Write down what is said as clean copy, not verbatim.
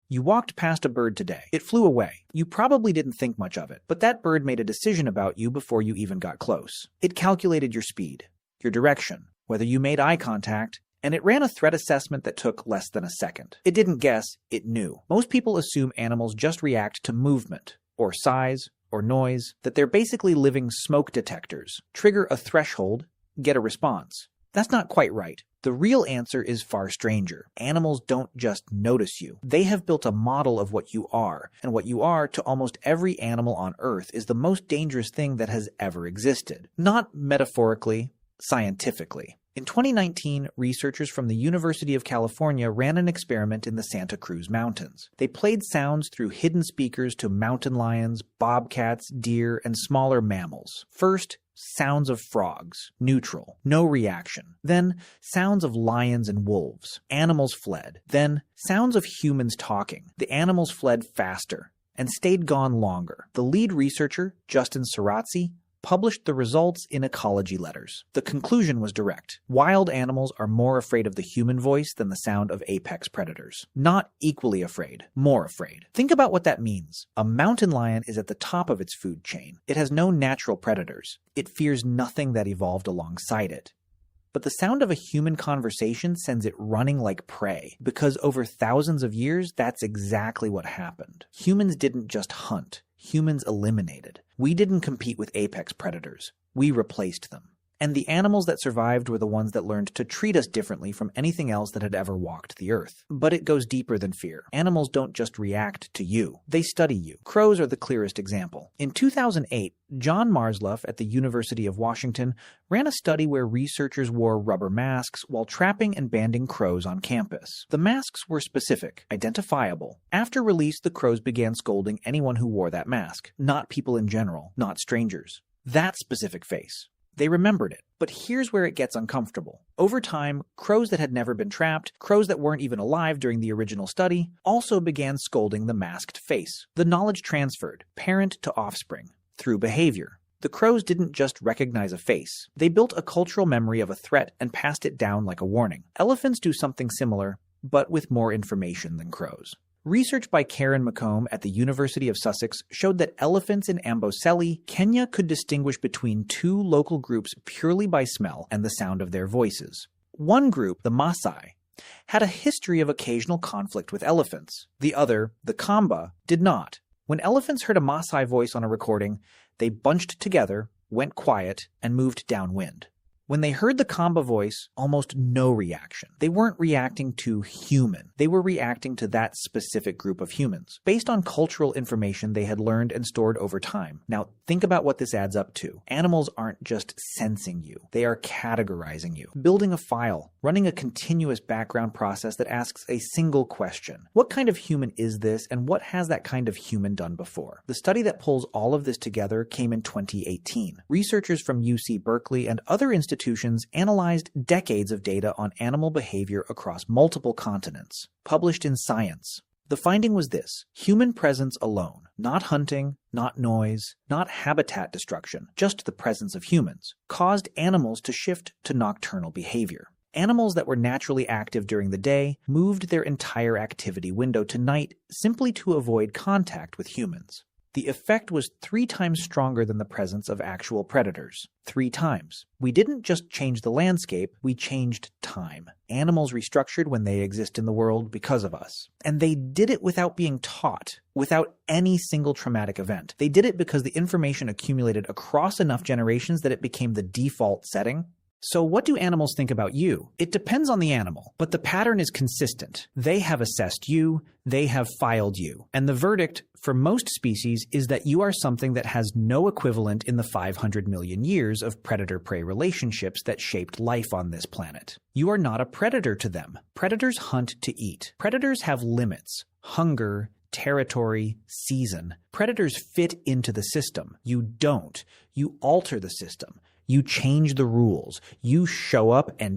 You walked past a bird today. It flew away. You probably didn't think much of it, but that bird made a decision about you before you even got close. It calculated your speed, your direction, whether you made eye contact, and it ran a threat assessment that took less than a second. It didn't guess, it knew. Most people assume animals just react to movement, or size, or noise, that they're basically living smoke detectors. Trigger a threshold, get a response. That's not quite right. The real answer is far stranger. Animals don't just notice you. They have built a model of what you are, and what you are to almost every animal on Earth is the most dangerous thing that has ever existed. Not metaphorically, scientifically. In 2019, researchers from the University of California ran an experiment in the Santa Cruz Mountains. They played sounds through hidden speakers to mountain lions, bobcats, deer, and smaller mammals. First, sounds of frogs, neutral, no reaction. Then, sounds of lions and wolves. Animals fled. Then, sounds of humans talking. The animals fled faster and stayed gone longer. The lead researcher, Justin Suraci, published the results in Ecology letters. The conclusion was direct. Wild animals are more afraid of the human voice than the sound of apex predators. Not equally afraid, more afraid. Think about what that means. A mountain lion is at the top of its food chain. It has no natural predators. It fears nothing that evolved alongside it. But the sound of a human conversation sends it running like prey, because over thousands of years, that's exactly what happened. Humans didn't just hunt. Humans eliminated. We didn't compete with apex predators. We replaced them. And the animals that survived were the ones that learned to treat us differently from anything else that had ever walked the earth. But it goes deeper than fear. Animals don't just react to you. They study you. Crows are the clearest example. In 2008, John Marsluff at the University of Washington ran a study where researchers wore rubber masks while trapping and banding crows on campus. The masks were specific, identifiable. After release, the crows began scolding anyone who wore that mask. Not people in general, not strangers. That specific face. They remembered it. But here's where it gets uncomfortable. Over time, crows that had never been trapped, crows that weren't even alive during the original study, also began scolding the masked face. The knowledge transferred, parent to offspring, through behavior. The crows didn't just recognize a face. They built a cultural memory of a threat and passed it down like a warning. Elephants do something similar, but with more information than crows. Research by Karen McComb at the University of Sussex showed that elephants in Amboseli, Kenya could distinguish between two local groups purely by smell and the sound of their voices. One group, the Maasai, had a history of occasional conflict with elephants. The other, the Kamba, did not. When elephants heard a Maasai voice on a recording, they bunched together, went quiet, and moved downwind. When they heard the Kamba voice, almost no reaction. They weren't reacting to human. They were reacting to that specific group of humans, based on cultural information they had learned and stored over time. Now, think about what this adds up to. Animals aren't just sensing you. They are categorizing you, building a file, running a continuous background process that asks a single question. What kind of human is this, and what has that kind of human done before? The study that pulls all of this together came in 2018. Researchers from UC Berkeley and other institutions analyzed decades of data on animal behavior across multiple continents, published in Science. The finding was this: human presence alone, not hunting, not noise, not habitat destruction, just the presence of humans, caused animals to shift to nocturnal behavior. Animals that were naturally active during the day moved their entire activity window to night simply to avoid contact with humans. The effect was 3 times stronger than the presence of actual predators. 3 times. We didn't just change the landscape, we changed time. Animals restructured when they exist in the world because of us. And they did it without being taught, without any single traumatic event. They did it because the information accumulated across enough generations that it became the default setting. So what do animals think about you? It depends on the animal, but the pattern is consistent. They have assessed you, they have filed you. And the verdict for most species is that you are something that has no equivalent in the 500 million years of predator-prey relationships that shaped life on this planet. You are not a predator to them. Predators hunt to eat. Predators have limits: hunger, territory, season. Predators fit into the system. You don't. You alter the system. You change the rules. You show up and